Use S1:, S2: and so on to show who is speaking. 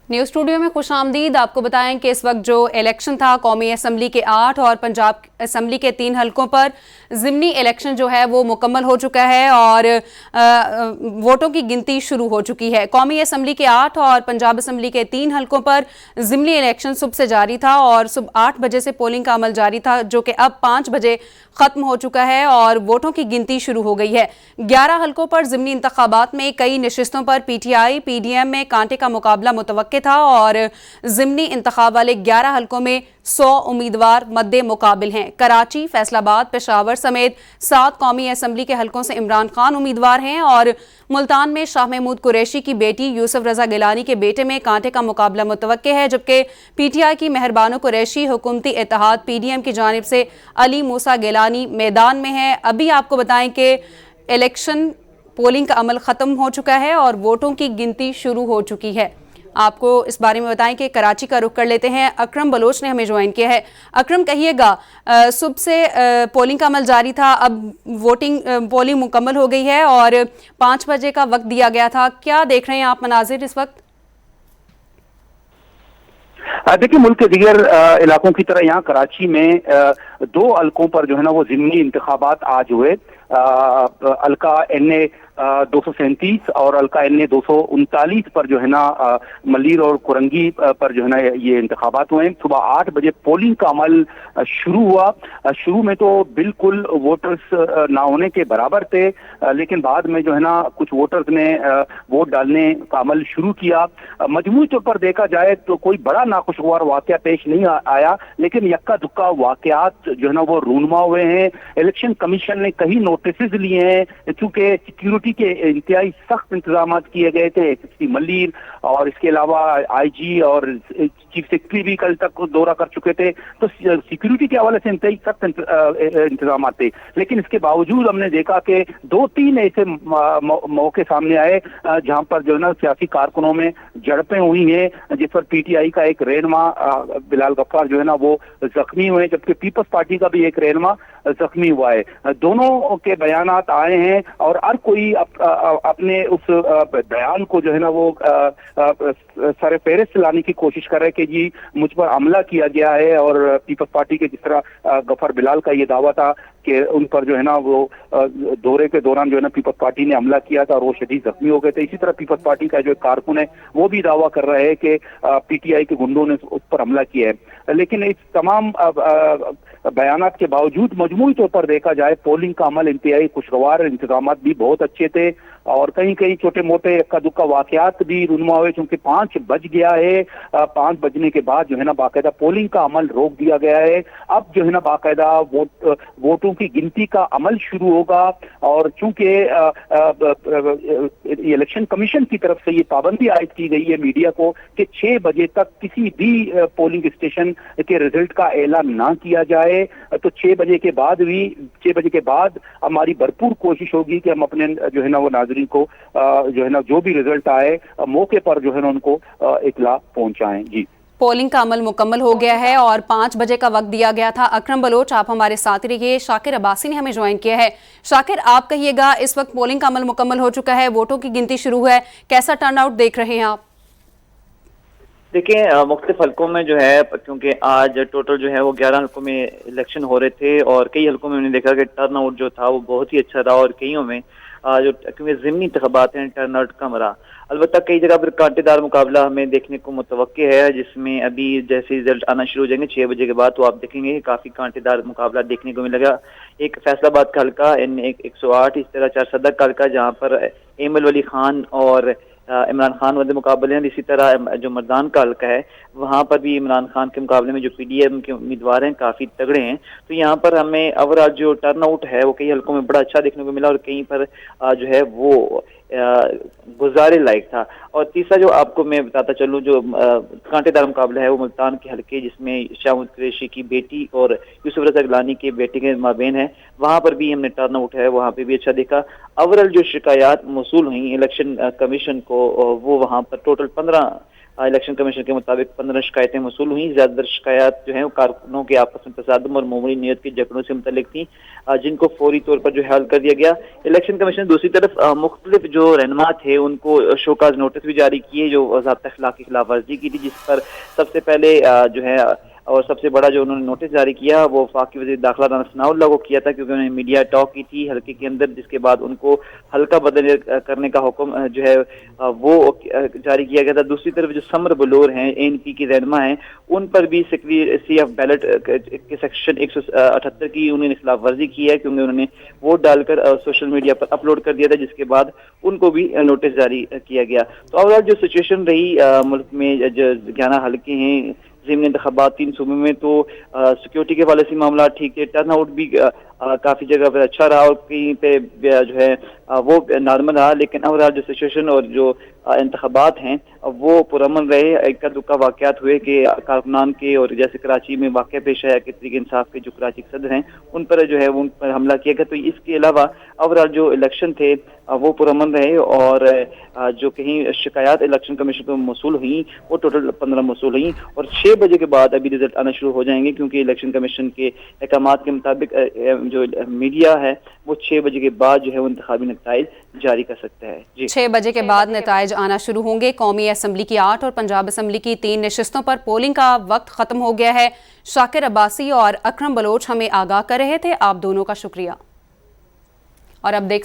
S1: News studio में खुशामदीद। आपको बताएं कि इस वक्त जो इलेक्शन था कौमी असम्बली के 8 और पंजाब असम्बली के 3 हलकों पर ज़िमनी इलेक्शन जो है वो मुकम्मल हो चुका है और वोटों की गिनती शुरू हो चुकी है। कौमी असम्बली के 8 और पंजाब असम्बली के 3 हलकों पर ज़िमनी इलेक्शन सुबह से जारी था और सुबह 8 बजे से पोलिंग का अमल जारी था, जो कि अब 5 बजे ख़त्म हो चुका है और वोटों की गिनती शुरू हो गई है। 11 हलकों पर ज़िमनी इंतखाबात में कई नशिस्तों पर PTI PDM में कांटे का मुकाबला मुतवक्के था और ज़िमनी इंतखाब वाले 11 हलकों में 100 उम्मीदवार मद्दे मुकाबिल हैं। कराची, फैसलाबाद, पेशावर समेत 7 कौमी असम्बली के हलकों से इमरान खान उम्मीदवार हैं और मुल्तान में शाह महमूद कुरैशी की बेटी यूसुफ रजा गिलानी के बेटे में कांटे का मुकाबला मुतवक्के है, जबकि PTI की मेहरबानो कुरैशी हुकूमती इत्तेहाद PDM की जानिब से अली मूसा गिलानी मैदान में है। अभी आपको बताएं कि इलेक्शन पोलिंग का अमल ख़त्म हो चुका है और वोटों की गिनती शुरू हो चुकी है। आपको इस बारे में बताएं कि कराची का रुख कर लेते हैं। अकरम बलोच ने हमें ज्वाइन किया है। अकरम, कहिएगा, सुबह से पोलिंग का अमल जारी था, अब पोलिंग मुकम्मल हो गई है और 5 बजे का वक्त दिया गया था। क्या देख रहे हैं आप मनाजिर इस वक्त?
S2: देखिए, मुल्क के दीगर इलाकों की तरह यहाँ कराची में 2 हलकों पर जो है ना वो ज़िमनी इंतखाबात आज हुए। अलका NA 237 और अलका NA 239 पर जो है ना मलीर और कुरंगी पर जो है ना ये इंतखाबात हुए। सुबह 8 बजे पोलिंग का अमल शुरू हुआ। शुरू में तो बिल्कुल वोटर्स ना होने के बराबर थे, लेकिन बाद में जो है ना कुछ वोटर्स ने वोट डालने का अमल शुरू किया। मजमूई तौर पर देखा जाए तो कोई बड़ा नाखुशगवार वाकया पेश नहीं आया, लेकिन यक्का दुक्का वाकयात जो है ना वो रूनुमा हुए हैं। इलेक्शन कमीशन ने कई नोटिस लिए हैं, चूंकि सिक्योरिटी के इंतहाई सख्त इंतजाम किए गए थे। SSP मलीर और इसके अलावा IG और चीफ सेक्रेटरी भी कल तक दौरा कर चुके थे, तो सिक्योरिटी के हवाले से इंतहाई सख्त इंतजाम थे। लेकिन इसके बावजूद हमने देखा कि 2-3 ऐसे मौके सामने आए जहां पर जो है ना सियासी कारकुनों में झड़पें हुई हैं, जिस पर PTI का एक रहनुमा बिलाल गफ्फार जो है ना वो जख्मी हुए, जबकि पीपल्स पार्टी का भी एक रहनुमा जख्मी हुआ है। दोनों के बयानात आए हैं और हर कोई अपने उस बयान को जो है ना वो सर फेहरिस्त लाने की कोशिश कर रहे हैं कि जी मुझ पर हमला किया गया है। और पीपल्स पार्टी के जिस तरह गफर बिलाल का ये दावा था कि उन पर जो है ना वो दौरे के दौरान जो है ना पीपल्स पार्टी ने हमला किया था और वो शदीद जख्मी हो गए थे। इसी तरह पीपल्स पार्टी का जो कारकुन है वो भी दावा कर रहे हैं कि PTI के गुंडों ने उस पर हमला किया है। लेकिन इस तमाम बयानात के बावजूद मजमूई तौर पर देखा जाए पोलिंग का अमल इंतहाई खुशगवार, इंतजाम भी बहुत अच्छे थे और कहीं कहीं छोटे मोटे इक्का दुक्का वाकयात भी रूनुमा हुए। चूंकि 5 बज गया है, 5 बजने के बाद जो है ना बाकायदा पोलिंग का अमल रोक दिया गया है। अब जो है ना बाकायदा वोटों की गिनती का अमल शुरू होगा और चूंकि इलेक्शन कमीशन की तरफ से ये पाबंदी आयद की गई है मीडिया को कि 6 बजे तक किसी भी पोलिंग स्टेशन के रिजल्ट का ऐलान ना किया जाए, तो 6 बजे के बाद हमारी भरपूर कोशिश होगी कि हम अपने जो है ना वो नाज़रीन को जो है ना जो भी रिजल्ट आए मौके पर जो है ना उनको इत्तला पहुंचाएं। जी,
S1: पोलिंग का अमल मुकम्मल हो गया है और 5 बजे का वक्त दिया गया था। अकरम बलोच, आप हमारे साथ रहिए। शाकिर अब्बासी ने हमें ज्वाइन किया है। शाकिर, आप कहिएगा, इस वक्त पोलिंग का अमल मुकम्मल हो चुका है, वोटों की गिनती शुरू है, कैसा टर्नआउट देख रहे हैं आप?
S3: देखिए, मुख्तलिफ हलकों में जो है, क्योंकि आज टोटल जो है वो 11 हलकों में इलेक्शन हो रहे थे और कई हलकों में हमने देखा कि टर्नआउट जो था वो बहुत ही अच्छा रहा और कईयों में जो क्योंकि ज़िमनी इंतखाबात हैं टर्नआउट कम रहा। अलबत्ता कई जगह पर कांटेदार मुकाबला हमें देखने को मुतवक्के है, जिसमें अभी जैसे रिजल्ट आना शुरू हो जाएंगे 6 बजे के बाद तो आप देखेंगे कि काफ़ी कांटेदार मुकाबला देखने को मिलेगा। एक फैसलाबाद का हल्का NA 108, इस तरह चारसदा का हल्का जहाँ पर एमल वली खान और इमरान खान वाले मुकाबले हैं। इसी तरह जो मर्दान का हल्का है वहाँ पर भी इमरान खान के मुकाबले में जो PDM के उम्मीदवार हैं काफ़ी तगड़े हैं। तो यहाँ पर हमें ओवरऑल जो टर्नआउट है वो कई हलकों में बड़ा अच्छा देखने को मिला और कहीं पर जो है वो गुजारे लायक था। और तीसरा जो आपको मैं बताता चलूँ जो कांटेदार मुकाबला है वो मुल्तान के हल्के, जिसमें शाह महमूद कुरैशी की बेटी और यूसुफ रजा गिलानी के बेटे के माबेन है, वहाँ पर भी हमने टर्नआउट है वहाँ पे भी अच्छा देखा। ओवरऑल जो शिकायत मौसूल हुई इलेक्शन कमीशन को वो वहाँ पर टोटल 15 इलेक्शन कमीशन के मुताबिक 15 शिकायतें मसूल हुई। ज्यादातर शिकायत जो है वो कारकुनों के आपस में तसादुम और मामूली नीयत के झगड़ों से मुतल्लिक थी, जिनको फौरी तौर पर जो है हल कर दिया गया। इलेक्शन कमीशन दूसरी तरफ मुख्तलिफ जो रहनुमा थे उनको शोकाज नोटिस भी जारी किए जो ज़ाब्ता अखलाक की खिलाफ वर्जी की थी, जिस पर सबसे पहले जो है और सबसे बड़ा जो उन्होंने नोटिस जारी किया वो वफाकी वज़ीर दाखिला राना सनाउल्लाह को किया था, क्योंकि उन्होंने मीडिया टॉक की थी हल्के के अंदर, जिसके बाद उनको हल्का बदल करने का हुक्म जो है वो जारी किया गया था। दूसरी तरफ जो समर बलोर हैं, ANP की रहनुमा हैं, उन पर भी सीक्रेसी ऑफ बैलेट के सेक्शन 178 की उन्होंने खिलाफ वर्जी की है, क्योंकि उन्होंने वोट डालकर सोशल मीडिया पर अपलोड कर दिया था, जिसके बाद उनको भी नोटिस जारी किया गया। तो ओवरऑल जो सिचुएशन रही मुल्क में, जो 11 हल्के हैं ज़िमनी इंतखाबात 3 सूबे में, तो सिक्योरिटी के वाले से मामला ठीक है, टर्न आउट भी काफ़ी जगह पर अच्छा रहा और कहीं पे जो है वो नॉर्मल रहा, लेकिन ओवरऑल जो सिचुएशन और जो इंतखाबात हैं वो पुरअमन रहे। इक्का दुक्का वाक़यात हुए कि कारकुनान के, और जैसे कराची में वाक़या पेश आया कि तहरीक इंसाफ के जो कराची के सदर हैं उन पर जो है उन पर हमला किया गया। तो इसके अलावा ओवरऑल जो इलेक्शन थे वो पुरअमन रहे, और जो कहीं शिकायत इलेक्शन कमीशन को मौसूल हुई वो टोटल 15 मौसूल हुई, और 6 बजे के बाद अभी रिजल्ट आना शुरू हो जाएंगे, क्योंकि इलेक्शन कमीशन के अहकामात के मुताबिक जो मीडिया है वो 6 बजे के बाद जो है वो इंतखाबी नताइज जारी कर सकता है। जी
S1: 6 बजे के बाद नताइज आना शुरू होंगे। कौमी असम्बली की 8 और पंजाब असम्बली की 3 नशिस्तों पर पोलिंग का वक्त खत्म हो गया है। शाकिर अब्बासी और अकरम बलोच हमें आगाह कर रहे थे, आप दोनों का शुक्रिया। और अब देख